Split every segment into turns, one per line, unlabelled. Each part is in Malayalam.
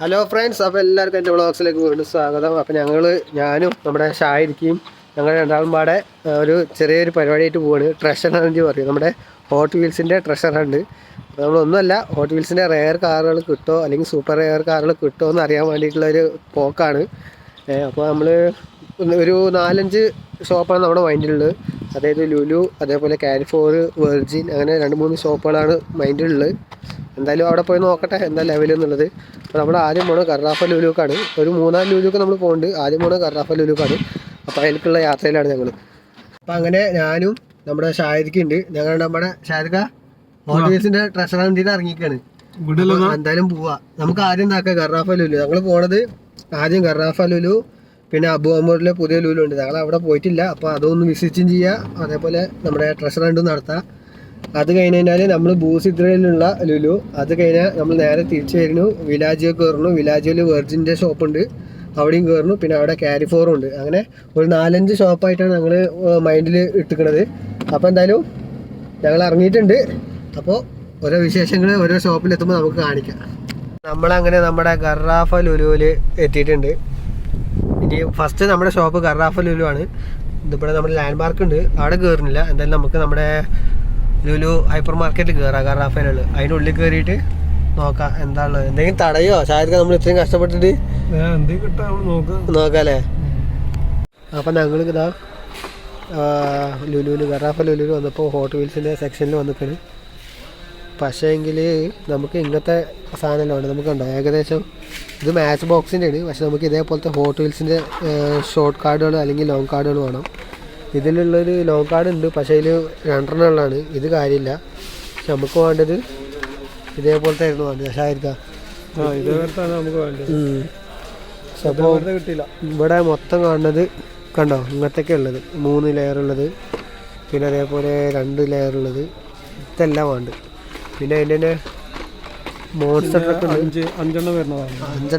ഹലോ ഫ്രണ്ട്സ്, അപ്പോൾ എല്ലാവർക്കും എൻ്റെ വ്ളോഗ്സിലേക്ക് വീണ്ടും സ്വാഗതം. അപ്പോൾ ഞാനും നമ്മുടെ ഷായിരിക്കും ഞങ്ങൾ രണ്ടാളും പാടെ ഒരു ചെറിയൊരു പരിപാടിയായിട്ട് പോവാണ്. ട്രഷർ ഹണ്ട് പറയും. നമ്മുടെ ഹോട്ട് വീൽസിൻ്റെ ട്രഷർ ഹണ്ട്. അപ്പോൾ നമ്മളൊന്നുമല്ല, ഹോട്ട് വീൽസിൻ്റെ റെയർ കാറുകൾ കിട്ടുമോ അല്ലെങ്കിൽ സൂപ്പർ റെയർ കാറുകൾ കിട്ടുമോ എന്ന് അറിയാൻ വേണ്ടിയിട്ടുള്ളൊരു പോക്കാണ്. അപ്പോൾ നമ്മൾ ഒരു 4-5 ഷോപ്പാണ് നമ്മുടെ മൈൻഡിലുള്ളത്. അതായത് ലുലു, അതേപോലെ കാരിഫോർ, വെർജിൻ, അങ്ങനെ 2-3 ഷോപ്പുകളാണ് മൈൻഡിലുള്ളത്. എന്തായാലും അവിടെ പോയി നോക്കട്ടെ എന്താ ലെവൽ എന്നുള്ളത്. അപ്പോൾ നമ്മൾ ആദ്യം പോകണം കർറാഫ ലുലുക്കാണ്. ഒരു 3-4 ലുലുക്ക് നമ്മൾ പോകുന്നുണ്ട്. ആദ്യം പോകണം കർറാഫ ലുലുക്കാണ്. അപ്പോൾ അതിലേക്കുള്ള യാത്രയിലാണ് ഞങ്ങൾ. അപ്പോൾ അങ്ങനെ ഞാനും നമ്മുടെ ഷാഹിദിക്കുണ്ട്. നമ്മുടെ ഷാഹിദ് ഹോട്ട് വീൽസിൻ്റെ ട്രഷർ ഹണ്ടിന് ഇറങ്ങിക്കാണ്. എന്തായാലും പോവാ. നമുക്ക് ആദ്യം എന്താക്കാം, കർറാഫ ലുലു. ഞങ്ങൾ പോണത് ആദ്യം കർറാഫ ലുലു, പിന്നെ അബു അമൂറിലെ പുതിയ ലുലു ഉണ്ട്. ഞങ്ങൾ അവിടെ പോയിട്ടില്ല. അപ്പോൾ അതൊന്ന് വിസിറ്റും ചെയ്യുക, അതേപോലെ നമ്മുടെ ട്രഷർ ഹണ്ടും നടത്താം. അത് കഴിഞ്ഞ് കഴിഞ്ഞാൽ നമ്മൾ ഭൂസിദ്രയിലുള്ള ലുലു, അത് കഴിഞ്ഞാൽ നമ്മൾ നേരെ തിരിച്ചു വരുന്നു, വിലാജിയോ കയറുന്നു. വിലാജിയോയിൽ വെർജിൻ്റെ ഷോപ്പുണ്ട്, അവിടെയും കയറുന്നു. പിന്നെ അവിടെ കാരിഫോറും ഉണ്ട്. അങ്ങനെ ഒരു 4-5 ഷോപ്പായിട്ടാണ് ഞങ്ങൾ മൈൻഡിൽ ഇട്ടിക്കണത്. അപ്പോൾ എന്തായാലും ഞങ്ങൾ ഇറങ്ങിയിട്ടുണ്ട്. അപ്പോൾ ഓരോ വിശേഷങ്ങൾ ഓരോ ഷോപ്പിലെത്തുമ്പോൾ നമുക്ക് കാണിക്കാം. നമ്മളങ്ങനെ നമ്മുടെ കർറാഫ ലുലുവിൽ എത്തിയിട്ടുണ്ട്. ഇനി ഫസ്റ്റ് നമ്മുടെ ഷോപ്പ് കർറാഫ ലുലു ആണ്. ഇതിവിടെ നമ്മുടെ ലാൻഡ് മാർക്ക് ഉണ്ട്, അവിടെ കയറുന്നില്ല. എന്തായാലും നമുക്ക് നമ്മുടെ ലുലു ഹൈപ്പർ മാർക്കറ്റിൽ കയറാം, കർറാഫയിലുള്ള. അതിനുള്ളിൽ കയറിയിട്ട് നോക്കാം എന്താ ഉള്ളത്. എന്തെങ്കിലും തടയോ ഷാഹിദ് നമ്മൾ ഇത്രയും കഷ്ടപ്പെട്ടിട്ട് നോക്കാം അല്ലേ. അപ്പം ഞങ്ങൾ ഇതാ ലുലുവിൽ കർറാഫ ലുലുവിൽ വന്നപ്പോൾ ഹോട്ട് വീൽസിൻ്റെ സെക്ഷനിൽ വന്നിട്ടാണ്. പക്ഷേ എങ്കിൽ നമുക്ക് ഇങ്ങനത്തെ സാധനമല്ല ഉണ്ട്. നമുക്കുണ്ടോ ഏകദേശം ഇത് മാച്ച് ബോക്സിൻ്റെ ആണ്. പക്ഷെ നമുക്ക് ഇതേപോലത്തെ ഹോട്ട് വീൽസിൻ്റെ ഷോർട്ട് കാർഡുകൾ അല്ലെങ്കിൽ ലോങ് കാർഡുകൾ വേണം. ഇതിലുള്ളൊരു ലോങ് കാർഡ് ഉണ്ട്, പക്ഷേ അതിൽ 2 ഉള്ളതാണ്. ഇത് കാര്യമില്ല. പക്ഷെ നമുക്ക് വേണ്ടത് ഇതേപോലത്തെ ആയിരുന്നു വേണ്ടത്. ഷായിരിക്കാം നമുക്ക് വേണ്ടത്. അപ്പോൾ കിട്ടിയില്ല. ഇവിടെ മൊത്തം കാണുന്നത് കണ്ടോ, ഇങ്ങനത്തൊക്കെ ഉള്ളത് 3 ലെയർ ഉള്ളത്, പിന്നെ അതേപോലെ 2 ലെയർ ഉള്ളത്, ഇതെല്ലാം വേണ്ട. പിന്നെ അതിൻ്റെ തന്നെ മോൺസ്റ്റർ ട്രക്ക് ഉണ്ട്, 5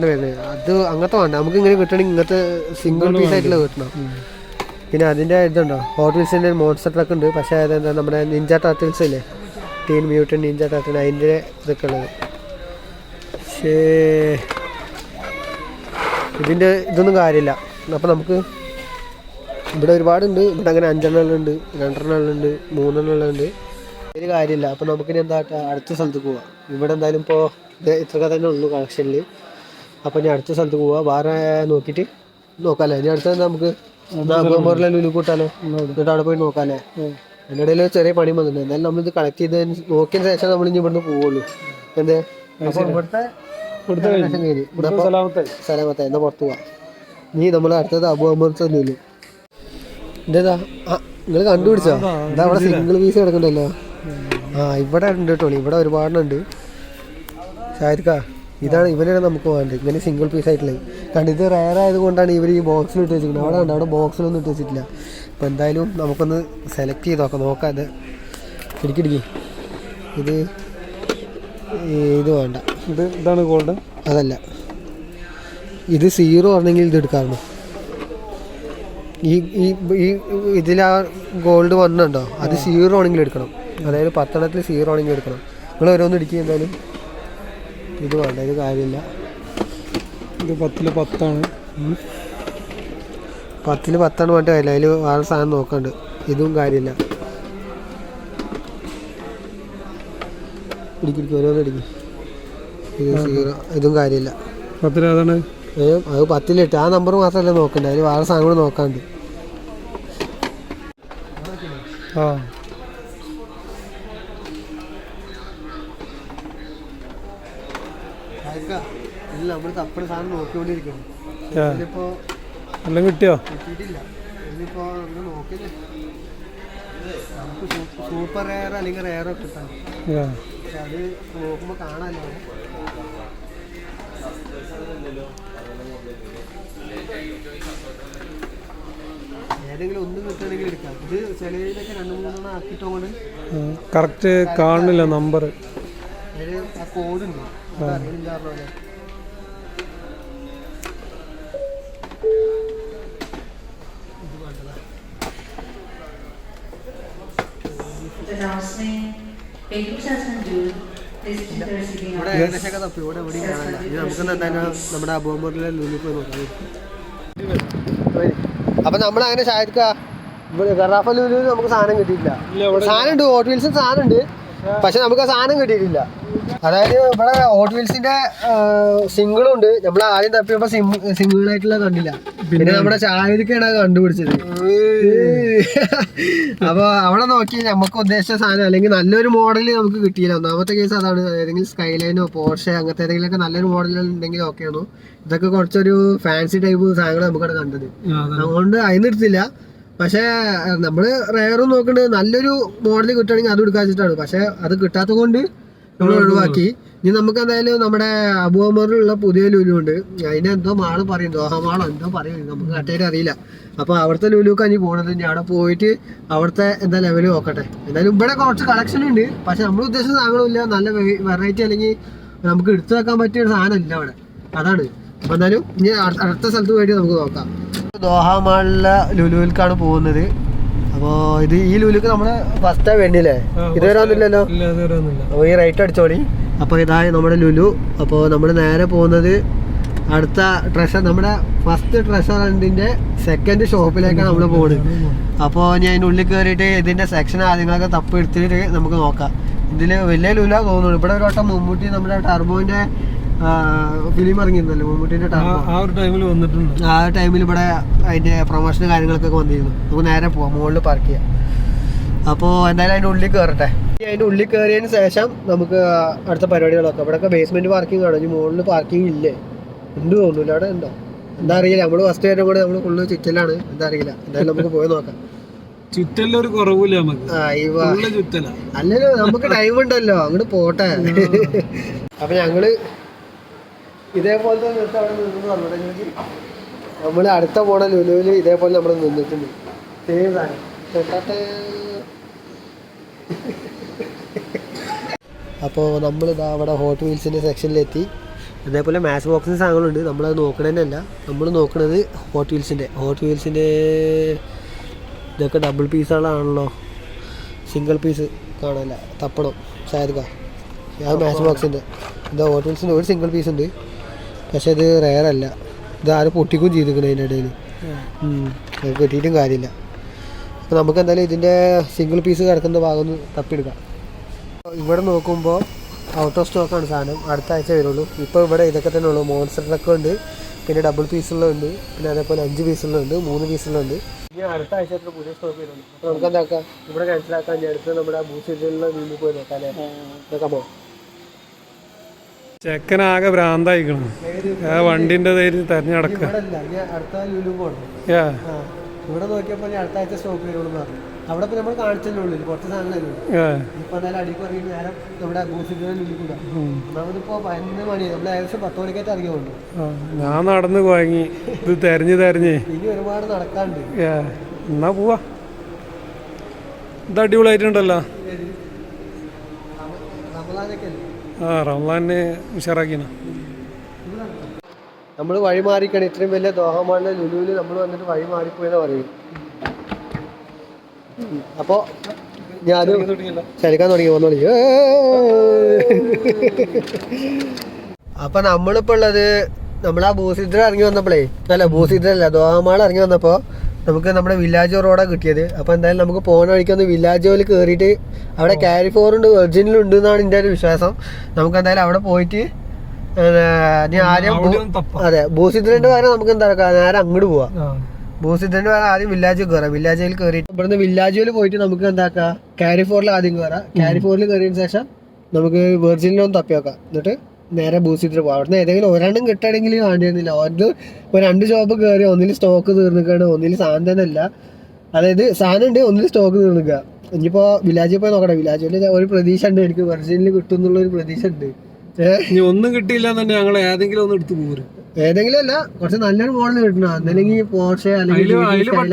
വരുന്നത്. അത് അങ്ങനത്തെ വേണ്ട. നമുക്ക് ഇങ്ങനെ കിട്ടണമെങ്കിൽ ഇങ്ങനത്തെ സിംഗിൾ പീസ് ആയിട്ടുള്ള കിട്ടണം. പിന്നെ അതിൻ്റെ ഇതുണ്ടോ, ഹോട്ട് വീൽസിൻ്റെ മോൺസ്റ്റർ ട്രക്ക് ഉണ്ട്. പക്ഷേ അതെന്താ നമ്മുടെ നിഞ്ച ടർട്ടിൽസ് ഇല്ലേ, ടീൻ മ്യൂട്ടൻ നിഞ്ച ടർട്ടിൽ, അതിൻ്റെ ഇതൊക്കെ ഉള്ളത്. പക്ഷേ ഇതിൻ്റെ ഇതൊന്നും കാര്യമില്ല. അപ്പോൾ നമുക്ക് ഇവിടെ ഒരുപാടുണ്ട്. ഇവിടെ അങ്ങനെ 5 ഉണ്ട്, 2 ഉണ്ട്, 3 ഉണ്ട്. ഒരു കാര്യമില്ല. അപ്പോൾ നമുക്കിനി എന്താ അടുത്ത സ്ഥലത്ത് പോവാം. ഇവിടെ എന്തായാലും ഇപ്പോൾ ഇത്രയൊക്കെ തന്നെ ഉള്ളൂ കളക്ഷനിൽ. അപ്പോൾ ഇനി അടുത്ത സ്ഥലത്ത് പോവാം, വേറെ നോക്കിയിട്ട് നോക്കാമല്ലേ. ഇനി അടുത്ത നമുക്ക് ലുലു കൂട്ടാലോ, എന്നിട്ട് അവിടെ പോയി നോക്കാമല്ലേ. അതിൻ്റെ ഇടയിൽ ചെറിയ പണി വന്നിട്ടുണ്ട്. എന്നാലും നമ്മളിത് കളക്ട് ചെയ്ത് നോക്കിയതിന് ശേഷം നമ്മൾ ഇനി ഇവിടുന്ന് പോവുള്ളൂ. എന്തേ സ്ഥലമത്തെ എന്നാ പുറത്ത് പോവാം. നീ നമ്മൾ അടുത്തത് അബു അമൂർത്തെ ലുലു. ഇതേതാ നിങ്ങൾ കണ്ടുപിടിച്ചോ? എന്താ അവിടെ സിംഗിൾ പീസ് കിടക്കണ്ടല്ലോ. ഇവിടെ ഉണ്ട് കേട്ടോ, ഇവിടെ ഒരുപാടുണ്ട്. ഷാഹിദ് ഇതാണ് ഇവനാണ് നമുക്ക് വേണ്ടത്, ഇങ്ങനെ സിംഗിൾ പീസ് ആയിട്ടുള്ളത്. കാരണം ഇത് റയർ ആയതുകൊണ്ടാണ് ഇവർ ഈ ബോക്സിൽ ഇട്ട് വെച്ചിരിക്കുന്നത്. അവിടെ ഉണ്ട്, അവിടെ ബോക്സിലൊന്നും ഇട്ട് വെച്ചിട്ടില്ല. അപ്പോൾ എന്തായാലും നമുക്കൊന്ന് സെലക്ട് ചെയ്ത് നോക്കാം. ഇത് ഇടിക്കിടിക്ക് ഇത് വേണ്ട. ഇതാണ് ഗോൾഡ്. അതല്ല, ഇത് 0 ആണെങ്കിൽ ഇത് എടുക്കാറുണ്ട്. ഈ ഇതിലാ ഗോൾഡ് വന്നുണ്ടോ, അത് 0 ആണെങ്കിൽ എടുക്കണം. അതായത് 10 0 ആണെങ്കിൽ എടുക്കണം. നിങ്ങൾ ഓരോന്ന് ഇടിക്കുക. എന്തായാലും ഇത് വേണ്ട, ഇത് കാര്യമില്ല. ഇത് 10 10 വേണ്ട കാര്യമില്ല. അതിൽ വേറെ സാധനം നോക്കാണ്ട്. ഇതും കാര്യമില്ല. ഇടിക്കിടിക്കും, ഓരോന്ന് ഇടിക്കും. ഇത് 0, ഇതും കാര്യമില്ല. 10 അതാണ്. അത് 10 ആ നമ്പർ മാത്രമല്ല നോക്കണ്ടേ, അതിൽ വേറെ സാധനം കൂടെ നോക്കാണ്ട്. ഇല്ല, നമ്മൾ തപ്പണ സാധനം നോക്കിക്കൊണ്ടിരിക്കണം. ഇതിലിപ്പോ എല്ലാം കിട്ടിയോ? കിട്ടിയിട്ടില്ല. ഇതിലിപ്പോ നമ്മൾ നോക്കില്ല. നമുക്ക് സൂപ്പർ റെയർ അല്ലെങ്കിൽ റെയറോ കിട്ടാൻ. പക്ഷെ അത് നോക്കുമ്പോൾ കാണാമല്ലോ. ഏതെങ്കിലും ഒന്നും കിട്ടുകയാണെങ്കിൽ എടുക്കാം. ഇത് ചിലയിലൊക്കെ 2-3 ആക്കിയിട്ടോണ്ട് കറക്റ്റ് കാണുന്നില്ല നമ്പർ. ആ കോഡുണ്ട്, അറിയില്ല.
announcing a 2002
ഇവിടെ ഏകദേശമൊക്കെ തപ്പി ഇവിടെ എവിടെയും കാണാനില്ല. ഇനി നമുക്കെന്ന് എന്തായാലും നമ്മുടെ അബൂമറിലെ ലുലുക്ക് പോയി നോക്കാം. അപ്പൊ നമ്മളങ്ങനെ ഷാഹിദ്ക്ക ഗറാഫ ലുലു നമുക്ക് സാധനം കിട്ടിയില്ല. സാധനം ഉണ്ട്, ഹോട്ട് വീൽസിന് സാധനം ഉണ്ട്, പക്ഷെ നമുക്ക് ആ സാധനം കിട്ടിയിട്ടില്ല. അതായത് ഇവിടെ ഹോട്ട് വീൽസിന്റെ സിംഗിളും ഉണ്ട്. നമ്മൾ ആദ്യം തപ്പിയപ്പോ സിംഗിളായിട്ടുള്ള കണ്ടില്ല. പിന്നെ നമ്മുടെ ഷാഹിദ്ക്കാണ് കണ്ടുപിടിച്ചത്. അപ്പൊ അവിടെ നോക്കി നമുക്ക് ഉദ്ദേശിച്ച സാധനം അല്ലെങ്കിൽ നല്ലൊരു മോഡല് നമുക്ക് കിട്ടിയില്ല. ഒന്നാമത്തെ കേസ് അതാണ്. ഏതെങ്കിലും സ്കൈലൈനോ പോർഷെ അങ്ങനത്തെ ഏതെങ്കിലുമൊക്കെ നല്ലൊരു മോഡൽ ഉണ്ടെങ്കിൽ ഓക്കെയാണോ. ഇതൊക്കെ കുറച്ചൊരു ഫാൻസി ടൈപ്പ് സാധനങ്ങൾ നമുക്കവിടെ കണ്ടത്, അതുകൊണ്ട് അതിനെടുത്തില്ല. പക്ഷെ നമ്മള് റയറും നോക്കണ്ടത് നല്ലൊരു മോഡൽ കിട്ടുകയാണെങ്കിൽ അത് എടുക്കാൻ വെച്ചിട്ടാണ്. പക്ഷെ അത് കിട്ടാത്തത് കൊണ്ട് നമ്മൾ ഒഴിവാക്കി. ഇനി നമുക്ക് എന്തായാലും നമ്മുടെ അബൂമറിലുള്ള പുതിയ ലുലു ഉണ്ട്, അതിന് എന്തോ മാള് പറയും, ദോഹ മാളോ എന്തോ പറയും, നമുക്ക് കറക്റ്റായിട്ട് അറിയില്ല. അപ്പൊ അവിടുത്തെ ലുലുക്ക് അഞ്ഞ് പോകണത്. ഇനി അവിടെ പോയിട്ട് അവിടുത്തെ എന്താ ലെവല് നോക്കട്ടെ. എന്തായാലും ഇവിടെ കുറച്ച് കളക്ഷൻ ഉണ്ട്, പക്ഷെ നമ്മൾ ഉദ്ദേശിച്ച സാധനമില്ല. നല്ല വെറൈറ്റി അല്ലെങ്കിൽ നമുക്ക് എടുത്തു വെക്കാൻ പറ്റിയ ഒരു സാധനം ഇല്ല അവിടെ, അതാണ്. അപ്പൊ എന്തായാലും ഇനി അടുത്ത സ്ഥലത്ത് പോയിട്ട് നമുക്ക് നോക്കാം. ദോഹ മാളിലെ ലുലുവിലേക്കാണ് പോകുന്നത്. അപ്പോ ഇത് ഈ ലുലുക്ക് നമ്മള് ഫസ്റ്റാ വേണ്ടിയില്ലേ? ഇതുവരെ ഒന്നുമില്ലല്ലോ. അപ്പൊ ഈ റൈറ്റ് അടിച്ചോളി. അപ്പൊ ഇതായി നമ്മുടെ ലുലു. അപ്പൊ നമ്മള് നേരെ പോകുന്നത് അടുത്ത ട്രഷർ, നമ്മുടെ ഫസ്റ്റ് ട്രഷറിന്റെ സെക്കൻഡ് ഷോപ്പിലേക്കാണ് നമ്മൾ പോകുന്നത്. അപ്പോൾ ഞാൻ അതിനുള്ളിൽ കയറിയിട്ട് ഇതിന്റെ സെക്ഷൻ ആദ്യങ്ങളൊക്കെ തപ്പ് എടുത്തിട്ട് നമുക്ക് നോക്കാം. ഇതില് വലിയ ലുല തോന്നുന്നു. ഇവിടെ ഒരു വട്ടം മമ്മൂട്ടി നമ്മുടെ ടർബോന്റെ ഫിലിം ഇറങ്ങിയിരുന്നല്ലോ, മമ്മൂട്ടിന്റെ ടർബോ. ആ ഒരു ടൈമിൽ ഇവിടെ അതിന്റെ പ്രൊമോഷൻ കാര്യങ്ങളൊക്കെ വന്നിരുന്നു. നമുക്ക് നേരെ പോവാം, മുകളിൽ പാർക്ക് ചെയ്യാം. അപ്പോൾ എന്തായാലും അതിൻ്റെ ഉള്ളിൽ കയറട്ടെ. അതിൻ്റെ ഉള്ളിൽ കയറിയതിന് ശേഷം നമുക്ക് അടുത്ത പരിപാടികളൊക്കെ. ഇവിടെയൊക്കെ ബേസ്മെന്റ് പാർക്കിംഗ് ആണ്, ഇനി മുകളിൽ പാർക്കിംഗ് ഇല്ലേ? ഉണ്ട് തോന്നുന്നില്ല, അവിടെ ഉണ്ടോ എന്താ അറിയില്ല. നമ്മള് ഫസ്റ്റ് ആയിട്ട് കൂടെ നമ്മള് ഫുള്ള് ചുറ്റലാണ്, എന്താ അറിയില്ല. എന്തായാലും നമുക്ക് പോയി നോക്കാം.
ചുറ്റല്ലൊരു കുറവില്ല നമുക്ക്,
അല്ലല്ലോ നമുക്ക് ടൈം ഉണ്ടല്ലോ, അങ്ങോട്ട് പോട്ടെ. അപ്പൊ ഞങ്ങള് ഇതേപോലത്തെ നിർത്തി അവിടെ നിന്ന് പറഞ്ഞിട്ടുണ്ടെങ്കിൽ നമ്മൾ അടുത്ത പോണ ലുലുവിൽ ഇതേപോലെ നമ്മൾ നിന്നിട്ടുണ്ട്. സെയിം സാധനം. അപ്പോൾ നമ്മളിതാ അവിടെ ഹോട്ട് വീൽസിൻ്റെ സെക്ഷനിലെത്തി. അതേപോലെ മാച്ച് ബോക്സിൻ്റെ സാധനങ്ങളുണ്ട്, നമ്മളത് നോക്കണതന്നെയല്ല. നമ്മൾ നോക്കുന്നത് ഹോട്ട് വീൽസിൻ്റെ ഇതൊക്കെ ഡബിൾ പീസുകളാണല്ലോ, സിംഗിൾ പീസ് കാണാനില്ല, തപ്പണം. ഷാഹിദ്ക്ക അത് മാച്ച് ബോക്സിൻ്റെ. ഇതാ ഹോട്ട് വീൽസിൻ്റെ ഒരു സിംഗിൾ പീസ് ഉണ്ട്, പക്ഷെ ഇത് റെയറല്ല. ഇത് ആരും പൊട്ടിക്കും ചെയ്തിരിക്കണം അതിൻ്റെ ഇടയിൽ, കിട്ടിയിട്ടും കാര്യമില്ല. അപ്പോൾ നമുക്ക് എന്തായാലും ഇതിൻ്റെ സിംഗിൾ പീസ് കിടക്കുന്ന ഭാഗം ഒന്ന് തപ്പിയെടുക്കാം. ഇവിടെ നോക്കുമ്പോൾ ഔട്ട് ഓഫ് സ്റ്റോക്കാണ് സാധനം, അടുത്ത ആഴ്ച വരുള്ളൂ. ഇപ്പോൾ ഇവിടെ ഇതൊക്കെ തന്നെ ഉള്ളൂ. മോൺസ്റ്റർ ട്രക്ക് ഉണ്ട്, പിന്നെ ഡബിൾ പീസുള്ളതുണ്ട്, പിന്നെ അതേപോലെ 5 പീസുള്ളതുണ്ട്, 3 പീസുള്ളതുണ്ട്. ഇനി അടുത്ത ആഴ്ച പുതിയ സ്റ്റോക്ക് വരുള്ളൂ. അപ്പോൾ നമുക്ക് എന്താക്കാം, ഇവിടെ ക്യാൻസലാക്കാൻ ഞാൻ അടുത്ത് നമ്മുടെ ബൂസിലുള്ള വീട്ടിൽ പോയി നോക്കാം അല്ലേ? നോക്കാമോ?
ചെക്കനാകെ ഭ്രാന്തായിക്കണം, വണ്ടിന്റെ തെരഞ്ഞെടുക്കുക.
അടുത്ത ലുലു പോകണം. ഇവിടെ നോക്കിയപ്പോൾ അടുത്ത ആഴ്ച സ്റ്റോക്ക് വരുള്ളൂ എന്ന് പറഞ്ഞു. അവിടെ ഇപ്പൊ നമ്മൾ കാണിച്ചല്ലേ ഉള്ളൂ, കുറച്ച് സാധനങ്ങളല്ലേ. ഇപ്പൊ എന്തായാലും അടിക്ക് പറഞ്ഞിട്ട് നേരം നമ്മുടെ ബൂസിന്റെ ലുലു കൂടാ. നമ്മളിപ്പോ 11 മണി, നമ്മൾ ഏകദേശം 10 മണിക്കായിട്ട് ഇറങ്ങിയുള്ളൂ.
ഞാൻ നടന്ന് കുഴങ്ങി, ഇത് തെരഞ്ഞ്
ഇനി ഒരുപാട് നടക്കാണ്ട്.
എന്നാ പോവാ. ഇത് അടിപൊളിയായിട്ടുണ്ടല്ലോ. റമളാനെ ഉഷാറാക്കിന.
നമ്മൾ വഴി മാറിക്കണം. ഇത്രയും വലിയ ദോഹമാളിലെ ലുലുവിൽ നമ്മൾ വന്നിട്ട് വഴി മാറിപ്പോയെന്ന് പറയും. അപ്പോ ഞാൻ ചലിക്കാൻ തുടങ്ങി വന്നോളി. അപ്പൊ നമ്മളിപ്പോ ഉള്ളത് നമ്മളാ ബൂസിദ്ര ഇറങ്ങി വന്നപ്പോഴേ, അല്ല ബൂസിദ്ര അല്ല, ദോഹമാൾ ഇറങ്ങി വന്നപ്പോ നമുക്ക് നമ്മുടെ വില്ലാജ് റോഡാണ് കിട്ടിയത്. അപ്പോൾ എന്തായാലും നമുക്ക് പോകുന്ന വഴിക്കൊന്ന് വില്ലാജോയിൽ കയറിയിട്ട് അവിടെ ക്യാരി ഫോറുണ്ട്, വെർജിനിലുണ്ട് എന്നാണ് എൻ്റെ ഒരു വിശ്വാസം. നമുക്ക് എന്തായാലും അവിടെ പോയിട്ട് ആദ്യം അതെ ബൂസിദ്രന്റെ പകരം നമുക്ക് എന്താ നേരെ അങ്ങോട്ട് പോവാം. ബൂസിദ്രന്റെ പകരം ആദ്യം വില്ലാജ് കയറാം. വില്ലാജോയിൽ കയറിയിട്ട് ഇവിടുന്ന് വില്ലാജോയിൽ പോയിട്ട് നമുക്ക് എന്താക്കാം, ക്യാരി ഫോറിൽ ആദ്യം കയറാം. ക്യാരി ഫോറിൽ കയറിയതിന് ശേഷം നമുക്ക് വെർജിനിലൊന്ന് തപ്പി വെക്കാം. എന്നിട്ട് നേരെ ബൂസിദ്ര പോകാം. അവിടുന്ന് ഏതെങ്കിലും ഒരെണ്ണം കിട്ടണമെങ്കിൽ വേണ്ടിയിരുന്നില്ല. ഒരു 2 ഷോപ്പ് കയറി, ഒന്നിൽ സ്റ്റോക്ക് തീർന്നിക്കാണ്, ഒന്നിൽ സാധനം തന്നെ അല്ല. അതായത് സാധനം ഉണ്ട്, ഒന്നിൽ സ്റ്റോക്ക് തീർന്നിക്കുക. ഇനിയിപ്പോൾ വില്ലാജിൽ പോയി നോക്കട്ടെ. വില്ലാജിൽ ഒരു പ്രതീക്ഷ ഉണ്ട്, എനിക്ക് വെർജിനിൽ കിട്ടും എന്നുള്ള ഒരു പ്രതീക്ഷ ഉണ്ട്.
ഒന്നും കിട്ടിയില്ല തന്നെ ഞങ്ങൾ ഏതെങ്കിലും ഒന്ന് എടുത്ത് പോരും.
ഏതെങ്കിലും അല്ല, കുറച്ച് നല്ലൊരു മോഡൽ കിട്ടണം. ഒന്നല്ലെങ്കിൽ പോർഷെ അല്ലെങ്കിൽ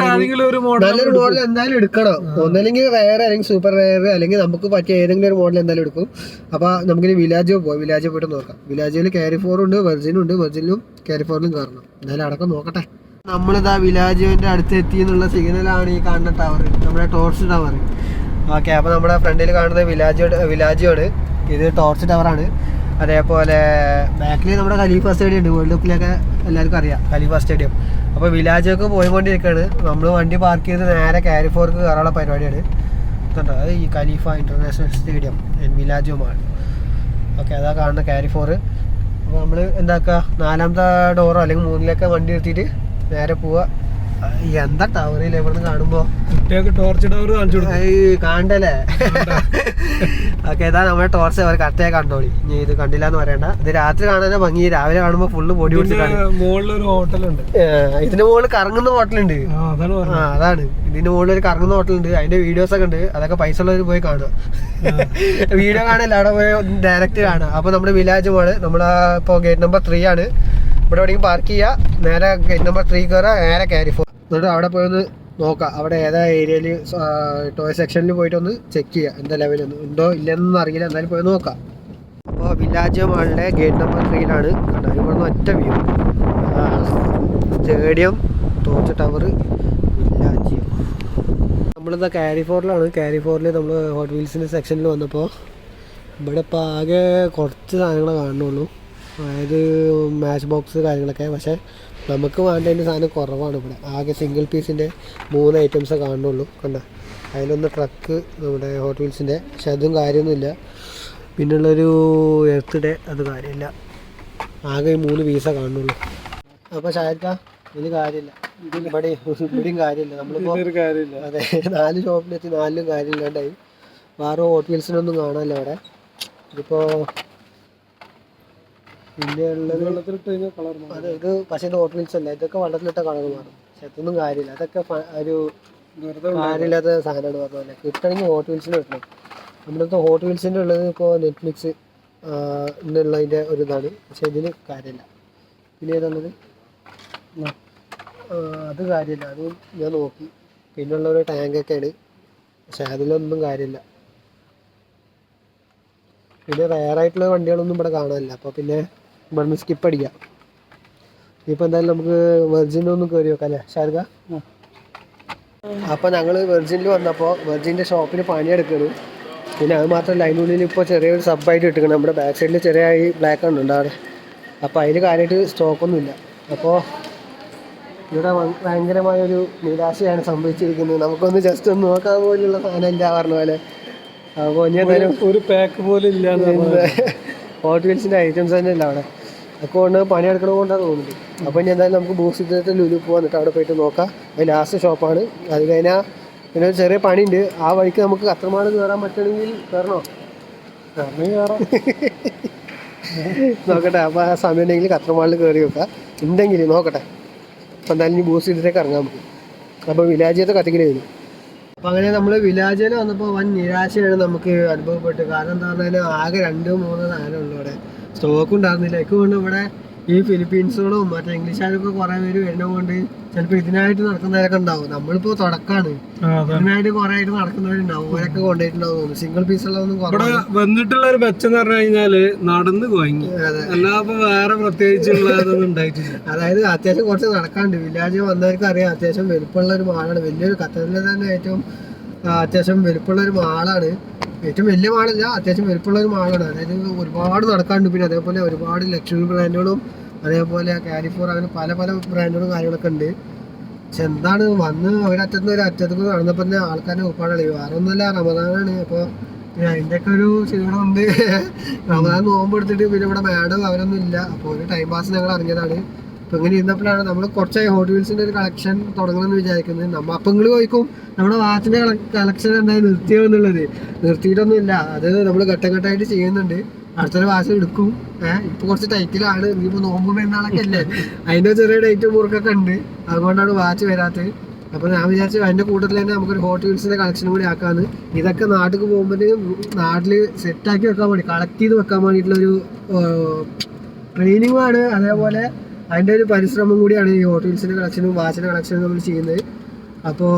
നല്ലൊരു മോഡൽ എന്തായാലും എടുക്കണം. ഒന്നല്ലെങ്കിൽ റെയർ അല്ലെങ്കിൽ സൂപ്പർ റെയർ അല്ലെങ്കിൽ നമുക്ക് പറ്റിയ ഏതെങ്കിലും ഒരു മോഡൽ എന്തായാലും എടുക്കും. അപ്പൊ നമുക്കിനി വില്ലാജോ പോയി, വില്ലാജോ പോയിട്ട് നോക്കാം. വില്ലാജോയിൽ ക്യാരി ഫോറുണ്ട്, വെർജിനും ഉണ്ട്. വെർജിനിലും ക്യാരി ഫോറിലും കയറണം. എന്തായാലും അടക്കം നോക്കട്ടെ. നമ്മളിതാ വില്ലാജോന്റെ അടുത്ത് എത്തി എന്നുള്ള സിഗ്നലാണ് ഈ കാണുന്ന ടവർ, നമ്മുടെ ടോർച്ച് ടവർ. ഓക്കെ, അപ്പൊ നമ്മുടെ ഫ്രണ്ടിൽ കാണുന്നത് വില്ലാജോ ആണ്. ഇത് ടോർച്ച് ടവറാണ്. അതേപോലെ ബാക്കിൽ നമ്മുടെ ഖലീഫ സ്റ്റേഡിയം ഉണ്ട്, വേൾഡ് കപ്പിലൊക്കെ എല്ലാവർക്കും അറിയാം ഖലീഫ സ്റ്റേഡിയം. അപ്പോൾ വിലാജൊക്കെ പോയിക്കൊണ്ടിരിക്കുകയാണ്. നമ്മൾ വണ്ടി പാർക്ക് ചെയ്ത് നേരെ കാരിഫോർക്ക് കയറാനുള്ള പരിപാടിയാണ്. ഇതുണ്ടോ അത് ഈ ഖലീഫ ഇൻ്റർനാഷണൽ സ്റ്റേഡിയം വിലാജുമാണ്. ഓക്കെ, അതാ കാണുന്ന കാരിഫോർ. അപ്പോൾ നമ്മൾ എന്താക്കുക, 4ാമത്തെ ഡോറോ അല്ലെങ്കിൽ 3ലേക്ക് വണ്ടി നിർത്തിയിട്ട് നേരെ പോവുക. എന്താ ടവറിൽ എവിടെ കാണുമ്പോ
ടോർച്ച് ടവർ കാണിച്ചു
കാണണ്ടല്ലേ? ഓക്കെ, ഇതാ നമ്മുടെ ടോർച്ച് അവർ കറക്റ്റായി കണ്ടോളി. ഇനി ഇത് കണ്ടില്ല എന്ന് പറയണ്ട. ഇത് രാത്രി കാണാനേ ഭംഗി, രാവിലെ കാണുമ്പോ ഫുള്ള് പൊടി പിടിച്ചിട്ടാണ്.
മുകളിലൊരു ഹോട്ടലുണ്ട്,
ഇതിന്റെ മുകളിൽ കറങ്ങുന്ന ഹോട്ടലുണ്ട്. അതാണ് ഇതിന്റെ മുകളിൽ ഒരു കറങ്ങുന്ന ഹോട്ടലുണ്ട്. അതിന്റെ വീഡിയോസ് ഒക്കെ ഉണ്ട്, അതൊക്കെ പൈസ ഉള്ളവർ പോയി കാണുക. വീഡിയോ കാണല്ല, അവിടെ പോയി ഡയറക്റ്റ് കാണുക. അപ്പൊ നമ്മുടെ വിലാജ് പോലെ നമ്മുടെ ഇപ്പൊ ഗേറ്റ് നമ്പർ 3 ആണ്. ഇവിടെ എവിടെയും പാർക്ക് ചെയ്യുക, നേരെ ഗേറ്റ് നമ്പർ 3 കയറുക, നേരെ കാരിഫോർ. എന്നിട്ട് അവിടെ പോയി ഒന്ന് നോക്കാം, അവിടെ ഏതാ ഏരിയയിൽ ടോയ് സെക്ഷനിൽ പോയിട്ട് ഒന്ന് ചെക്ക് ചെയ്യുക എന്താ ലെവലൊന്നും ഉണ്ടോ ഇല്ലെന്നൊന്നും അറിയില്ല, എന്തായാലും പോയി നോക്കാം. അപ്പോൾ വില്ലാജ് മാളിലെ ഗേറ്റ് നമ്പർ 3 കണ്ടോ, ഇവിടെ ഒറ്റ view. Stadium, torch tower, village. നമ്മളിതാ കാരിഫോറിലാണ്. കാരിഫോറിൽ നമ്മൾ ഹോട്ട് വീൽസിൻ്റെ സെക്ഷനിൽ വന്നപ്പോൾ ഇവിടെ ഇപ്പോൾ ആകെ കുറച്ച് സാധനങ്ങളെ കാണുന്നുള്ളൂ, അതായത് മാച്ച് ബോക്സ് കാര്യങ്ങളൊക്കെ. പക്ഷേ നമുക്ക് വേണ്ടതിൻ്റെ സാധനം കുറവാണ് ഇവിടെ. ആകെ സിംഗിൾ പീസിൻ്റെ 3 ഐറ്റംസേ കാണുന്നുള്ളൂ. കണ്ട, അതിലൊന്ന് ട്രക്ക് നമ്മുടെ ഹോട്ട് വീൽസിൻ്റെ, പക്ഷെ അതും കാര്യമൊന്നുമില്ല. പിന്നുള്ളൊരു എർത്ത് ഡേ, അത് കാര്യമില്ല. ആകെ 3 പീസേ കാണുന്നുള്ളൂ. അപ്പോൾ ഷാരിക്ക ഇതിന് കാര്യമില്ല, ഇവിടെയും കാര്യമില്ല. നമ്മളിപ്പോൾ അതെ 4 ഷോപ്പിലെത്തി, 4ലും കാര്യമില്ലാണ്ടായി. വേറെ ഹോട്ട് വീൽസിനൊന്നും കാണാമല്ലോ അവിടെ. ഇതിപ്പോൾ പിന്നെ ഉള്ളത് അതെ, ഇത് പക്ഷേ ഇത് ഹോട്ട് വീൽസ് അല്ല, ഇതൊക്കെ വെള്ളത്തിലിട്ട കളർ മാറും. പക്ഷെ അതൊന്നും കാര്യമില്ല, അതൊക്കെ ഒരു കാര്യമില്ലാത്ത സാധനമാണ്. പറഞ്ഞ പോലെ കിട്ടണമെങ്കിൽ ഹോട്ട് വീൽസിന് കിട്ടണം. നമ്മുടെ ഹോട്ട് വീൽസിൻ്റെ ഉള്ളത് ഇപ്പോൾ നെറ്റ്ഫ്ലിക്സ് എന്നുള്ളതിൻ്റെ ഒരു ഇതാണ്, പക്ഷെ ഇതിന് കാര്യമില്ല. പിന്നെ ഏതാണത്, അത് കാര്യമില്ല, അതും ഞാൻ നോക്കി. പിന്നുള്ളൊരു ടാങ്കൊക്കെയാണ്, പക്ഷെ അതിലൊന്നും കാര്യമില്ല. പിന്നെ റയറായിട്ടുള്ള വണ്ടികളൊന്നും ഇവിടെ കാണാനില്ല. അപ്പോൾ പിന്നെ ഇവിടുന്ന് സ്കിപ്പ് അടിക്കാം. ഇപ്പോൾ എന്തായാലും നമുക്ക് വെർജിനൊന്നും കയറി വെക്കാം അല്ലേ ഷാർഗ? അപ്പോൾ ഞങ്ങൾ വെർജിനിൽ വന്നപ്പോൾ വെർജിൻ്റെ ഷോപ്പിൽ പണിയെടുക്കണം. പിന്നെ അത് മാത്രമല്ല, അതിനുള്ളിൽ ഇപ്പോൾ ചെറിയൊരു സബ്ബായിട്ട് ഇട്ടിക്കണം. നമ്മുടെ ബാക്ക് സൈഡിൽ ചെറിയ ഈ ബ്ലാക്ക് ഉണ്ട് അവിടെ. അപ്പോൾ അതിൽ കാര്യമായിട്ട് സ്റ്റോക്കൊന്നുമില്ല. അപ്പോൾ ഇവിടെ ഭയങ്കരമായൊരു നിരാശയാണ് സംഭവിച്ചിരിക്കുന്നത്. നമുക്കൊന്ന് ജസ്റ്റ് ഒന്ന് നോക്കാൻ പോലുള്ള സാധനം ഇല്ല പറഞ്ഞ പോലെ. അപ്പോൾ ഇനി എന്തായാലും
ഒരു പാക്ക് പോലും ഇല്ല.
ഹോട്ട് വീൽസിൻ്റെ ഐറ്റംസ് തന്നെ ഇല്ല അവിടെ. ഒക്കെ കൊണ്ട് പണിയെടുക്കണ കൊണ്ടാണ് തോന്നുന്നത്. അപ്പോൾ ഇനി എന്തായാലും നമുക്ക് ബൂസ്റ്റ് ലുലു പോകാൻ, എന്നിട്ട് അവിടെ പോയിട്ട് നോക്കാം. അത് ലാസ്റ്റ് ഷോപ്പാണ്. അത് കഴിഞ്ഞാൽ പിന്നെ ഒരു ചെറിയ പണിയുണ്ട്. ആ വഴിക്ക് നമുക്ക് കത്രമാട് കയറാൻ പറ്റണമെങ്കിൽ കയറണോ?
കയറാം
നോക്കട്ടെ. അപ്പോൾ ആ സമയം ഉണ്ടെങ്കിൽ കത്രമാളിൽ കയറി വെക്കാം, ഉണ്ടെങ്കിൽ നോക്കട്ടെ. അപ്പോൾ എന്തായാലും ഇനി ബൂസ്റ്റ് ചെയ്തിട്ടേക്ക് ഇറങ്ങാൻ പറ്റും. അപ്പോൾ വിലാജയത്തെ കത്തിക്കലേ വരും. അപ്പോൾ അങ്ങനെ നമ്മൾ വിലാജയിൽ വന്നപ്പോൾ വൻ നിരാശയാണ് നമുക്ക് അനുഭവപ്പെട്ടു. കാരണം എന്താ പറഞ്ഞാൽ ആകെ 2-3 സാധനം ഉള്ളൂ ഇവിടെ. സ്റ്റോക്ക് ഉണ്ടായിരുന്നില്ല. എനിക്ക് കൊണ്ട് ഇവിടെ ഈ ഫിലിപ്പീൻസുകളും മറ്റേ ഇംഗ്ലീഷുകാരൊക്കെ കുറേ പേര് വരുന്നതുകൊണ്ട് ചിലപ്പോൾ ഇതിനായിട്ട് നടക്കുന്നവരൊക്കെ ഉണ്ടാവും. നമ്മളിപ്പോൾ തുടക്കമാണ്, ഇതിനായിട്ട് കുറേ ആയിട്ട് നടക്കുന്നവരുണ്ടാവും. അവരൊക്കെ കൊണ്ടുപോയിട്ടുണ്ടാവും. സിംഗിൾ പീസുള്ളതൊന്നും
ഇവിടെ വന്നിട്ടുള്ള ഒരു മെച്ചം എന്ന് പറഞ്ഞു കഴിഞ്ഞാല് നടന്ന് കുഴങ്ങി, അല്ലാതെ വേറെ പ്രത്യേകിച്ചുള്ളതൊന്നും ഉണ്ടായിട്ടില്ല.
അതായത് അത്യാവശ്യം കുറച്ച് നടക്കാണ്ട്. വില്ലേജ് വന്നവർക്ക് അറിയാം, അത്യാവശ്യം വലുപ്പമുള്ള ഒരു മാളാണ്. വലിയൊരു ഖത്തറിലെ തന്നെ ഏറ്റവും അത്യാവശ്യം വലുപ്പമുള്ള ഒരു മാളാണ്. ഏറ്റവും വലിയ മാളല്ല, അത്യാവശ്യം വലുപ്പമുള്ള ഒരു മാളാണ്. അതായത് ഒരുപാട് നടക്കാണ്ട്. പിന്നെ അതേപോലെ ഒരുപാട് ലക്ഷറി ബ്രാൻഡുകളും അതേപോലെ കാലിഫോർ, അങ്ങനെ പല പല ബ്രാൻഡുകളും കാര്യങ്ങളൊക്കെ ഉണ്ട്. പക്ഷെ എന്താണ് വന്ന് ഒരറ്റത്തുനിന്ന് ഒരു അറ്റത്തേക്ക് നടന്നപ്പോൾ തന്നെ ആൾക്കാരെ ഉറപ്പാണല്ലോ. വേറെ ഒന്നുമല്ല, റമദാനാണ്. അപ്പോൾ അതിൻ്റെയൊക്കെ ഒരു ക്ഷീണമുണ്ട്. റമദാൻ നോമ്പ് എടുത്തിട്ട് പിന്നെ ഇവിടെ മാഡം അവരൊന്നും ഇല്ല. അപ്പോൾ ഒരു ടൈം പാസ് ഞങ്ങൾ അറിഞ്ഞതാണ്. അപ്പോൾ ഇങ്ങനെ ഇരുന്നപ്പോഴാണ് നമ്മൾ കുറച്ചായി ഹോട്ട് വീൽസിൻ്റെ ഒരു കളക്ഷൻ തുടങ്ങണമെന്ന് വിചാരിക്കുന്നത്. നമ്മൾ അപ്പം നിങ്ങൾ ചോദിക്കും നമ്മുടെ വാച്ചിൻ്റെ കളക്ഷൻ എന്തായാലും നിർത്തിയോ എന്നുള്ളത്. നിർത്തിയിട്ടൊന്നുമില്ല, അത് നമ്മൾ ഘട്ടഘട്ടമായിട്ട് ചെയ്യുന്നുണ്ട്. അടുത്തൊരു വാച്ച് എടുക്കും. ഇപ്പോൾ കുറച്ച് ടൈറ്റിലാണ്. ഇനിയിപ്പോൾ നോമ്പ് പെരുന്നാളൊക്കെ അല്ലേ, അതിൻ്റെ ചെറിയ ഡേറ്റ് മുറുക്കൊക്കെ ഉണ്ട്. അതുകൊണ്ടാണ് വാച്ച് വരാത്തത്. അപ്പോൾ ഞാൻ വിചാരിച്ചു അതിൻ്റെ കൂട്ടത്തിൽ തന്നെ നമുക്കൊരു ഹോട്ട് വീൽസിൻ്റെ കളക്ഷനും കൂടി ആക്കാമെന്ന്. ഇതൊക്കെ നാട്ടിൽ പോകുമ്പോഴത്തേക്കും നാട്ടിൽ സെറ്റാക്കി വെക്കാൻ വേണ്ടി, കളക്ട് ചെയ്ത് വെക്കാൻ വേണ്ടിയിട്ടുള്ളൊരു ട്രെയിനിങ്ങുമാണ്. അതേപോലെ അതിൻ്റെ ഒരു പരിശ്രമം കൂടിയാണ് ഈ ഹോട്ട് വീൽസിൻ്റെ കളക്ഷനും വാച്ചിൻ്റെ കളക്ഷനും നമ്മൾ ചെയ്യുന്നത്. അപ്പോൾ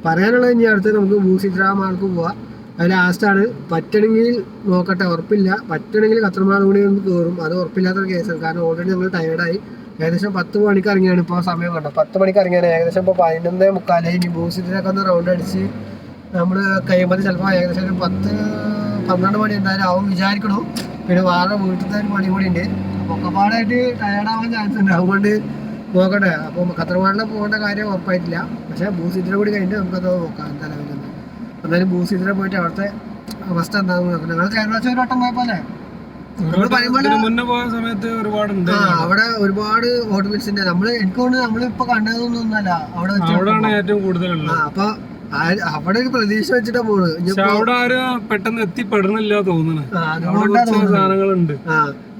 പറയാനുള്ളത് ഇനി അടുത്ത് നമുക്ക് മൂസിദ്രാമാൾക്ക് പോവാം. അത് ലാസ്റ്റാണ്. പറ്റണമെങ്കിൽ നോക്കട്ടെ, ഉറപ്പില്ല. പറ്റണമെങ്കിൽ കത്രമാൾ കൂടി ഒന്ന് കയറും. അത് ഉറപ്പില്ലാത്തൊരു കേസാണ്. കാരണം ഓൾറെഡി ഞങ്ങൾ ടയർഡായി. ഏകദേശം 10 മണിക്ക് ഇറങ്ങിയാണ്. ഇപ്പോൾ സമയം കണ്ടോ, 10 മണിക്ക് ഇറങ്ങിയാണ്. ഏകദേശം ഇപ്പോൾ 11:45. ഇനി മൂസിദ്രയൊക്കെ ഒന്ന് റൗണ്ട് അടിച്ച് നമ്മൾ കഴിയുമ്പോൾ ചിലപ്പോൾ ഏകദേശം ഒരു 10 12 മണി എന്തായാലും ആവും വിചാരിക്കണു. പിന്നെ വേറെ വീട്ടിലത്തെ ഒരു പണി കൂടി ഉണ്ട്. ഒക്കെ പാടായിട്ട് ടയർഡാവാൻ ചാൻസ് ഉണ്ട്. അതുകൊണ്ട് നോക്കട്ടെ. അപ്പോൾ ഖത്തർവാളിൽ പോകേണ്ട കാര്യം ഉറപ്പായിട്ടില്ല. പക്ഷേ ബൂസിറ്റിനെ കൂടി കഴിഞ്ഞിട്ട് നമുക്കത് നോക്കാം എന്തായാലും. എന്തായാലും ബൂസിറ്റിനെ പോയിട്ട് അവിടുത്തെ അവസ്ഥ എന്താണെന്ന് നോക്കാം. ഞങ്ങൾ കേരളത്തിൽ ഒരു വട്ടം പോയപ്പോലെ അവിടെ ഒരുപാട് ഹോട്ട് വീൽസിന്റെ എനിക്ക് തോന്നുന്നു നമ്മളിപ്പോ കണ്ടതൊന്നും ഒന്നല്ല അവിടെ
ഏറ്റവും കൂടുതൽ.
അപ്പൊ അവിടെ ഒരു പ്രതീക്ഷ വെച്ചിട്ടാ പോണ്.
അവിടെ ആരും പെട്ടെന്ന് എത്തിപ്പെടുന്നില്ല തോന്നുന്നു.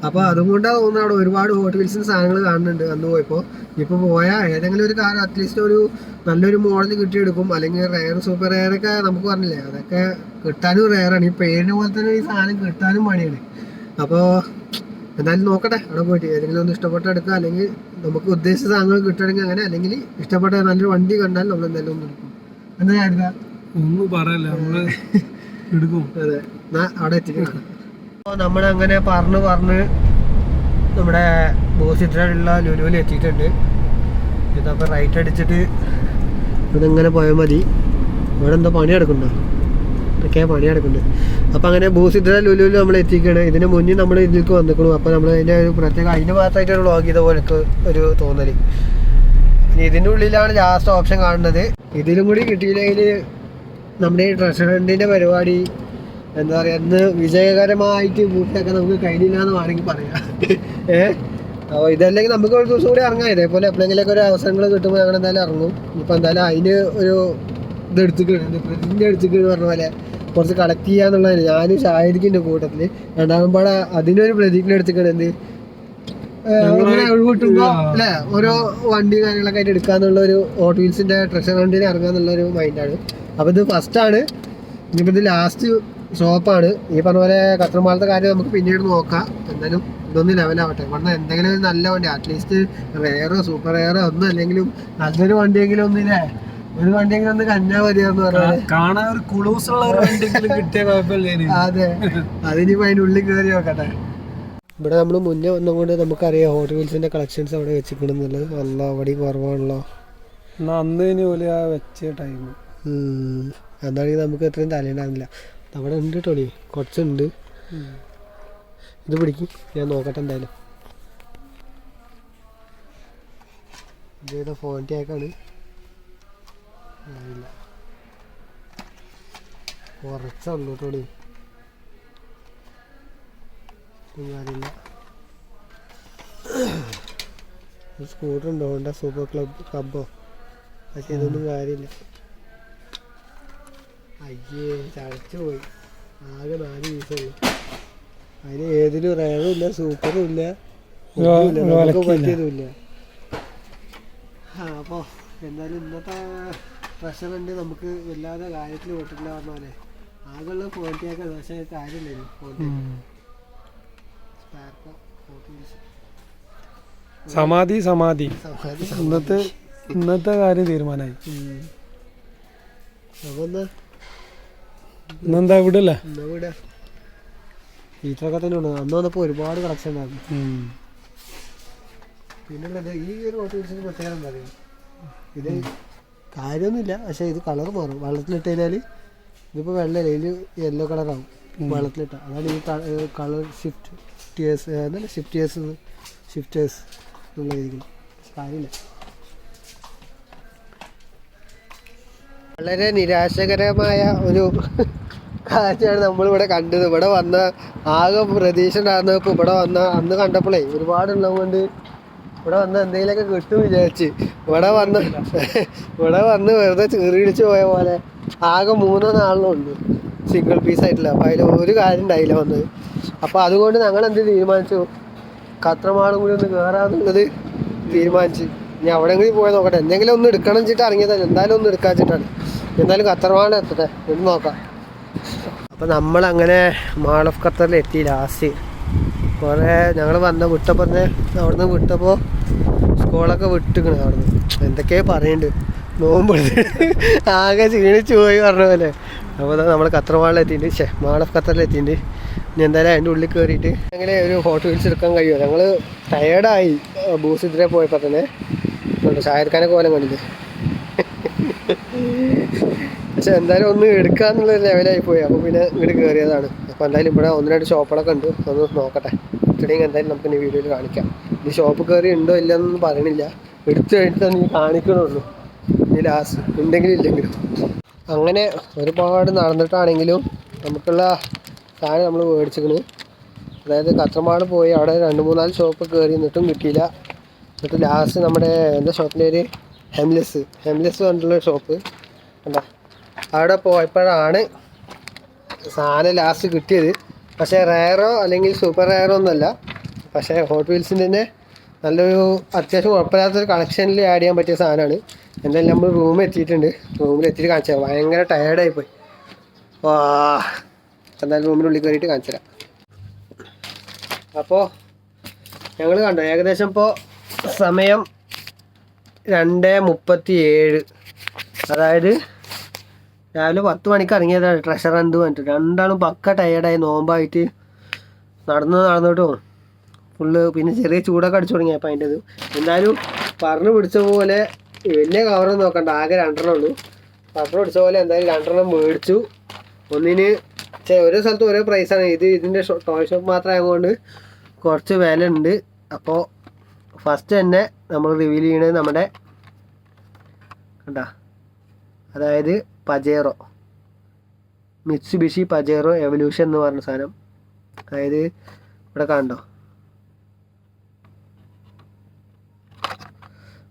അപ്പൊ അതുകൊണ്ടാ തോന്നുന്നു അവിടെ ഒരുപാട് ഹോട്ട് വീൽസിന്റെ സാധനങ്ങൾ കാണുന്നുണ്ട്. അന്ന് പോയപ്പോ ഇപ്പൊ പോയാൽ ഏതെങ്കിലും ഒരു കാർ അറ്റ്ലീസ്റ്റ് ഒരു നല്ലൊരു മോഡൽ കിട്ടിയെടുക്കും. അല്ലെങ്കിൽ റെയർ സൂപ്പർ റെയർ ഒക്കെ നമുക്ക് പറഞ്ഞില്ലേ, അതൊക്കെ കിട്ടാനും റെയറാണ്. ഈ പേരിന് പോലെ തന്നെ ഈ സാധനം കിട്ടാനും പണിയാണ്. അപ്പോൾ എന്തായാലും നോക്കട്ടെ, അവിടെ പോയിട്ട് ഏതെങ്കിലും ഒന്ന് ഇഷ്ടപ്പെട്ട എടുക്കുക. അല്ലെങ്കിൽ നമുക്ക് ഉദ്ദേശിച്ച സാധനങ്ങൾ കിട്ടുകയാണെങ്കിൽ അങ്ങനെ, അല്ലെങ്കിൽ ഇഷ്ടപ്പെട്ട നല്ലൊരു വണ്ടി കണ്ടാൽ നമ്മൾ എന്തായാലും ഒന്ന് എടുക്കും. എന്താ
ഒന്നും പറയല്ല, നമ്മള് എടുക്കും.
അതെ, അവിടെ എത്തിക്കണം. അപ്പോൾ നമ്മളങ്ങനെ പറഞ്ഞ് നമ്മുടെ ബോസിറ്റിലുള്ള ലുലുവിൽ എത്തിയിട്ടുണ്ട്. ഇതപ്പോൾ റൈറ്റ് അടിച്ചിട്ട് ഇതിങ്ങനെ പോയാൽ മതി. ഇവിടെ എന്തോ പണി നടക്കുന്നുണ്ടോ? ഒക്കെ പണി നടക്കുന്നുണ്ട്. അപ്പോൾ അങ്ങനെ ബൂസിദ്ര ലുലുവിൽ നമ്മൾ എത്തിക്കുകയാണ്. ഇതിന് മുന്നിൽ നമ്മൾ ഇതിലേക്ക് വന്നിക്കണം. അപ്പോൾ നമ്മൾ അതിൻ്റെ ഒരു പ്രത്യേക അതിന് മാത്രമായിട്ടൊരു വ്ളോഗ് ചെയ്ത പോലത്തെ ഒരു തോന്നൽ. ഇനി ഇതിൻ്റെ ഉള്ളിലാണ് ലാസ്റ്റ് ഓപ്ഷൻ കാണുന്നത്. ഇതിലും കൂടി കിട്ടിയില്ലെങ്കിൽ നമ്മുടെ ഈ ട്രഷർ ഹണ്ടിൻ്റെ പരിപാടി എന്താ പറയുക, ഇന്ന് വിജയകരമായിട്ട് പൂർത്തിയാക്കാൻ നമുക്ക് കഴിഞ്ഞില്ല എന്ന് വേണമെങ്കിൽ പറയാം. അപ്പോൾ ഇതല്ലെങ്കിൽ നമുക്ക് ഒരു ദിവസം കൂടി ഇറങ്ങാം. ഇതേപോലെ എപ്പോഴെങ്കിലൊക്കെ ഒരു അവസരങ്ങൾ കിട്ടുമ്പോൾ ഞങ്ങൾ എന്തായാലും ഇറങ്ങും. ഇപ്പം എന്തായാലും അതിന് ഒരു ഇതെടുത്തിട്ടുണ്ട്, പ്രതിജ്ഞ എടുത്തിട്ട് പറഞ്ഞ പോലെ കുറച്ച് കളക്ട് ചെയ്യാന്നുള്ളതാണ്. ഞാനും ഷാഹിദിൻ്റെ കൂട്ടത്തിൽ രണ്ടാമത് പാടെ അതിനൊരു പ്രതിജ്ഞ എടുത്തിട്ടുണ്ട്. എന്ത് ഒഴിവിട്ടുമ്പോ അല്ലെ ഓരോ വണ്ടി കാര്യങ്ങളൊക്കെ ആയിട്ട് എടുക്കാന്നുള്ള ഒരു ഹോട്ട് വീൽസിന്റെ ട്രഷർ ഹണ്ടിന് ഇറങ്ങാന്നുള്ള ഒരു മൈൻഡാണ്. അപ്പോൾ ഇത് ഫസ്റ്റാണ്. ഇനിയിപ്പോൾ ഇത് ലാസ്റ്റ് ഷോപ്പാണ്. ഈ പറഞ്ഞ പോലെ ഖത്തർമാളത്തെ കാര്യം നമുക്ക് പിന്നീട് നോക്കാം. എന്തായാലും ഇതൊന്ന് ലെവലാവട്ടെ. പറഞ്ഞാൽ എന്തെങ്കിലും ഒരു നല്ല വണ്ടി, അറ്റ്ലീസ്റ്റ് റെയറോ സൂപ്പർ റെയറോ ഒന്നും അല്ലെങ്കിലും നല്ലൊരു വണ്ടിയെങ്കിലും ഒന്നില്ലേ, ഒരു വണ്ടിയെങ്കിലും ഒന്ന് കഞ്ഞാ മതിയാന്ന് പറഞ്ഞാൽ
കാണാൻ ഒരു കുളൂസുള്ള ഒരു വണ്ടിയെങ്കിലും കിട്ടിയ കുഴപ്പമില്ല.
അതെ, അതിനിപ്പോ അതിൻ്റെ ഉള്ളിൽ കയറി നോക്കട്ടെ. ഇവിടെ നമ്മൾ മുന്നേ വന്നുകൊണ്ട് നമുക്കറിയാം ഹോട്ട് വീൽസിന്റെ കളക്ഷൻസ് അവിടെ വെച്ചിട്ടുണ്ടെന്നുള്ളത്. നല്ല അവിടെ കുറവാണല്ലോ.
അന്ന് പോലെ വെച്ച ടൈം
എന്താണെങ്കിൽ നമുക്ക് എത്രയും തലേണ്ടാകുന്നില്ല. അവിടെ ഉണ്ട് ടോണി, കുറച്ചുണ്ട്. ഇത് പിടിക്കും, ഞാൻ നോക്കട്ടെ എന്തായാലും. ഇത് ഫോൺ ടാക്കാണ്. ഇല്ല, കുറച്ചുള്ളൂ ടോണി, കാര്യമില്ല. സ്കൂട്ടർ ഉണ്ടോ? ഹോണ്ട സൂപ്പർ ക്ലബോ? പക്ഷെ ഇതൊന്നും കാര്യമില്ല. അയ്യേ, ചടച്ചു പോയി. ആകെ 4 പീസുള്ളൂ. അതിന് ഏതിനും റയറും ഇല്ല, സൂപ്പറും ഇല്ല, നമുക്ക് പറ്റിയതുമില്ല. അപ്പോൾ എന്തായാലും ഇന്നത്തെ പ്രഷർ ഉണ്ട്. നമുക്ക് വല്ലാതെ കാര്യത്തിൽ വിട്ടിട്ടില്ല പറഞ്ഞ പോലെ. ആകെയുള്ള ഫോണിയൊക്കെ പക്ഷേ കാര്യമില്ല.
സമാധി ഇന്നത്തെ കാര്യം തീരുമാനമായി. ഇന്നെന്താ വിടല്ലേ?
ഫീച്ചറൊക്കെ തന്നെ ഉണ്ട്. അന്ന് വന്നപ്പോൾ ഒരുപാട് കളക്ഷൻ ഉണ്ടായിരുന്നു. പിന്നെ ഈ ഒരു ഹോട്ട് വീൽസിന് പ്രത്യേകത എന്താ പറയുക, ഇത് കാര്യമൊന്നുമില്ല, പക്ഷേ ഇത് കളർ മാറും. വെള്ളത്തിലിട്ട് കഴിഞ്ഞാൽ ഇതിപ്പോൾ വെള്ളമല്ല, ഇതിൽ യെല്ലോ കളറാവും വെള്ളത്തിലിട്ട. അതാണ് ഈ കളർ ഷിഫ്റ്റേഴ്സ് എന്നല്ല, ഷിഫ്റ്റേഴ്സ് എന്നുള്ള രീതിയിൽ. കാര്യമില്ല. വളരെ നിരാശകരമായ ഒരു കാഴ്ചയാണ് നമ്മളിവിടെ കണ്ടത്. ഇവിടെ വന്ന ആകെ പ്രതീക്ഷ ഉണ്ടായിരുന്നപ്പോൾ ഇവിടെ വന്ന അന്ന് കണ്ടപ്പോഴേ ഒരുപാടുള്ളത് കൊണ്ട് ഇവിടെ വന്ന് എന്തെങ്കിലുമൊക്കെ കിട്ടും വിചാരിച്ച് ഇവിടെ വന്ന് വെറുതെ ചീറിടിച്ച് പോയ പോലെ ആകെ 3-4 ഉണ്ട് സിംഗിൾ പീസായിട്ടില്ല. അപ്പോൾ അതിൽ ഒരു കാര്യം ഉണ്ടായില്ല വന്നത്. അപ്പോൾ അതുകൊണ്ട് ഞങ്ങൾ എന്ത് തീരുമാനിച്ചു, ഖത്തർമാളും കൂടി ഒന്ന് കയറാന്നുള്ളത് തീരുമാനിച്ച്. ഇനി അവിടെ കൂടി പോയി നോക്കട്ടെ, എന്തെങ്കിലും ഒന്ന് എടുക്കണം വെച്ചിട്ട് ഇറങ്ങിയതല്ല, എന്തായാലും ഒന്ന് എടുക്കാൻ വെച്ചിട്ടാണ്. എന്തായാലും ഖത്തർമാൾ എത്തട്ടെ, ഒന്ന് നോക്കാം. അപ്പോൾ നമ്മളങ്ങനെ മാൾ ഓഫ് ഖത്തറിൽ എത്തി. ലാസ്റ്റ് കുറേ ഞങ്ങൾ വിട്ടപ്പോൾ തന്നെ അവിടുന്ന് വിട്ടപ്പോൾ സ്കൂളൊക്കെ വിട്ടിക്കണ്. അവിടുന്ന് എന്തൊക്കെയോ പറയുന്നുണ്ട്, നോമ്പ് ആകെ ക്ഷീണിച്ച് പോയി പറഞ്ഞ പോലെ. അപ്പോൾ നമ്മൾ ഖത്തർമാളിൽ എത്തിയിട്ടുണ്ട്, മാൾ ഓഫ് ഖത്തറിൽ എത്തിയിട്ടുണ്ട്. ഇനി എന്തായാലും അതിൻ്റെ ഉള്ളിൽ കയറിയിട്ട് അങ്ങനെ ഒരു ഹോട്ട് വീൽസ് എടുക്കാൻ കഴിയുമോ? ഞങ്ങൾ ടയേർഡായി ബൂസിദ്ര പോയപ്പോൾ തന്നെ. ഷാഹിദ് ഖാനെ കോലം കണ്ടില്ലേ. പക്ഷെ എന്തായാലും ഒന്ന് എടുക്കാന്നുള്ളൊരു ലെവലായി പോയി. അപ്പോൾ പിന്നെ ഇങ്ങോട്ട് കയറിയതാണ്. അപ്പോൾ എന്തായാലും ഇവിടെ 1-2 ഷോപ്പുകളൊക്കെ ഉണ്ട്, ഒന്ന് നോക്കട്ടെ. എടുത്തിട്ടുണ്ടെങ്കിൽ എന്തായാലും നമുക്ക് ഈ വീഡിയോയിൽ കാണിക്കാം. ഈ ഷോപ്പ് കയറി ഉണ്ടോ ഇല്ലയെന്നൊന്നും പറയണില്ല, എടുത്ത് കഴിഞ്ഞിട്ട് നീ കാണിക്കണുള്ളൂ. ഇനി ലാസ്റ്റ് ഉണ്ടെങ്കിലും ഇല്ലെങ്കിലും. അങ്ങനെ ഒരുപാട് നടന്നിട്ടാണെങ്കിലും നമുക്കുള്ള സാധനം നമ്മൾ മേടിച്ചിരിക്കണ്. അതായത് കത്രമാട് പോയി അവിടെ 2-3-4 ഷോപ്പ് കയറി എന്നിട്ടും കിട്ടിയില്ല. എന്നിട്ട് ലാസ്റ്റ് നമ്മുടെ എന്താ ഷോപ്പിൻ്റെ പേര്, ഹെംലെസ് പറഞ്ഞിട്ടുള്ള ഷോപ്പ് കണ്ടോ, അവിടെ പോയപ്പോഴാണ് സാധനം ലാസ്റ്റ് കിട്ടിയത്. പക്ഷേ റെയറോ അല്ലെങ്കിൽ സൂപ്പർ റെയറോ ഒന്നുമല്ല, പക്ഷേ ഹോട്ട് വീൽസിൻ്റെ തന്നെ നല്ലൊരു അത്യാവശ്യം കുഴപ്പമില്ലാത്തൊരു കളക്ഷനിൽ ആഡ് ചെയ്യാൻ പറ്റിയ സാധനമാണ്. എന്തായാലും നമ്മൾ റൂമിൽ എത്തിയിട്ടുണ്ട്. റൂമിൽ എത്തിയിട്ട് കാണിച്ചാൽ ഭയങ്കര ടയേർഡായിപ്പോയി. എന്തായാലും റൂമിനുള്ളിൽ കയറിയിട്ട് കാണിച്ചു തരാം. അപ്പോൾ ഞങ്ങൾ കണ്ടോ, ഏകദേശം ഇപ്പോൾ സമയം 2:37. അതായത് രാവിലെ 10 മണിക്ക് ഇറങ്ങിയതാണ് ട്രഷർ ഹണ്ട് പറഞ്ഞിട്ട്. രണ്ടാളും പക്ക ടയേർഡായി, നോമ്പായിട്ട് നടന്നിട്ടും ഫുള്ള്. പിന്നെ ചെറിയ ചൂടൊക്കെ അടിച്ചു തുടങ്ങിയപ്പോൾ അതിൻ്റെ ഇത്. എന്തായാലും പറഞ്ഞു പിടിച്ച പോലെ വലിയ കവറൊന്നും നോക്കണ്ട, ആകെ 2 ഉള്ളൂ. പറഞ്ഞു പിടിച്ച പോലെ എന്തായാലും 2 മേടിച്ചു. ഒന്നിന് ഓരോ സ്ഥലത്തും ഓരോ പ്രൈസാണ്. ഇതിൻ്റെ ടോയ് ഷോപ്പ് മാത്രം ആയതുകൊണ്ട് കുറച്ച് വില ഉണ്ട്. അപ്പോൾ ഫസ്റ്റ് തന്നെ നമ്മൾ റിവീൽ ചെയ്യണത് നമ്മുടെ കണ്ടാ, അതായത് പജേറോ, മിത്സുബിഷി പജേറോ എവല്യൂഷൻ എന്ന് പറഞ്ഞ സാധനം. അതായത് ഇവിടെ കണ്ടോ.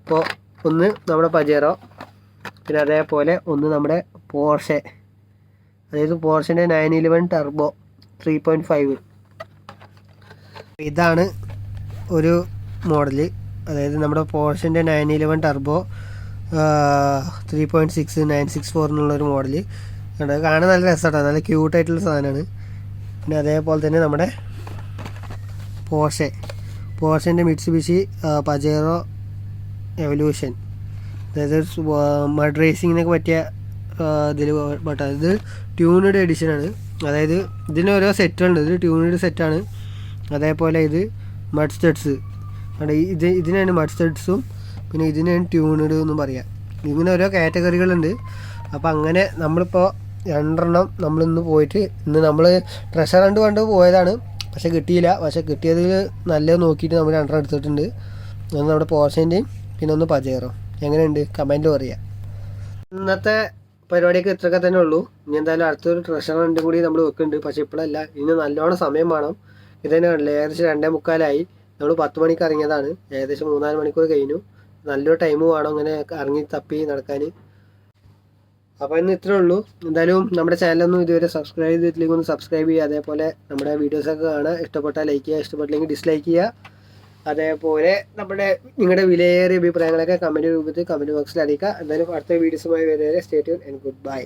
അപ്പോൾ ഒന്ന് നമ്മുടെ പജേറോ, പിന്നെ അതേപോലെ ഒന്ന് നമ്മുടെ പോർഷെ, അതായത് പോർഷൻ്റെ 911 ടർബോ 3.5. ഇതാണ് ഒരു മോഡൽ, അതായത് നമ്മുടെ പോർഷൻ്റെ 911 ടർബോ 3.6 964 എന്നുള്ളൊരു മോഡൽ. കാണാൻ നല്ല രസമാണ്, നല്ല ക്യൂട്ടായിട്ടുള്ള സാധനമാണ്. പിന്നെ അതേപോലെ തന്നെ നമ്മുടെ പോർഷൻ്റെ മിറ്റ്സുബിഷി പജേറോ എവല്യൂഷൻ, അതായത് മഡ് റേസിങ്ങിനൊക്കെ പറ്റിയ ഇതിൽ പെട്ട. ഇത് ട്യൂൺഡ് എഡിഷനാണ്. അതായത് ഇതിന് ഓരോ സെറ്റുകളുണ്ട്. ഇത് ട്യൂൺഡ് സെറ്റാണ്. അതേപോലെ ഇത് മഡ് സ്റ്റഡ്സ്, ഇതിനാണ് മഡ് സ്റ്റഡ്സും, പിന്നെ ഇതിനാണ് ട്യൂൺഡ് എന്നും പറയാം. ഇങ്ങനെ ഓരോ കാറ്റഗറികളുണ്ട്. അപ്പോൾ അങ്ങനെ നമ്മളിപ്പോൾ 2 നമ്മളിന്ന് പോയിട്ട്, ഇന്ന് നമ്മൾ ട്രഷർ ഹണ്ട് കണ്ട് പോയതാണ്, പക്ഷേ കിട്ടിയില്ല. പക്ഷേ കിട്ടിയതിൽ നല്ലത് നോക്കിയിട്ട് നമ്മൾ 2 എടുത്തിട്ടുണ്ട്. ഒന്ന് നമ്മുടെ പോർഷൻ്റെയും പിന്നെ ഒന്ന് പജേറോ. എങ്ങനെയുണ്ട് കമൻറ്റ് പറയാം. ഇന്നത്തെ പരിപാടിയൊക്കെ ഇത്രയൊക്കെ തന്നെ ഉള്ളൂ. ഇനി എന്തായാലും അടുത്തൊരു ട്രഷർ ഹണ്ടും കൂടി നമ്മൾ വെക്കുന്നുണ്ട്. പക്ഷേ ഇപ്പോഴല്ല, ഇനി നല്ലോണം സമയം വേണം. ഇതന്നെ കണ്ടില്ല, ഏകദേശം 2:45. നമ്മൾ 10 മണിക്ക് ഇറങ്ങിയതാണ്, ഏകദേശം 3-4 മണിക്കൂർ കഴിഞ്ഞു. നല്ലൊരു ടൈം വേണം അങ്ങനെ ഇറങ്ങി തപ്പി നടക്കാൻ. അപ്പോൾ ഇന്ന് ഇത്രേ ഉള്ളൂ. എന്തായാലും നമ്മുടെ ചാനലൊന്നും ഇതുവരെ സബ്സ്ക്രൈബ് ചെയ്തിട്ടില്ലെങ്കിൽ ഒന്ന് സബ്സ്ക്രൈബ് ചെയ്യുക. അതേപോലെ നമ്മുടെ വീഡിയോസൊക്കെ കാണുക, ഇഷ്ടപ്പെട്ടാൽ ലൈക്ക് ചെയ്യുക, ഇഷ്ടപ്പെട്ടില്ലെങ്കിൽ ഡിസ്ലൈക്ക് ചെയ്യുക. അതേപോലെ നിങ്ങളുടെ വിലയേറിയ അഭിപ്രായങ്ങളൊക്കെ കമൻറ്റ് രൂപത്തിൽ കമൻറ്റ് ബോക്സിൽ അറിയിക്കുക. എന്തായാലും അടുത്ത വീഡിയോസുമായി വരെ stay tune and good bye.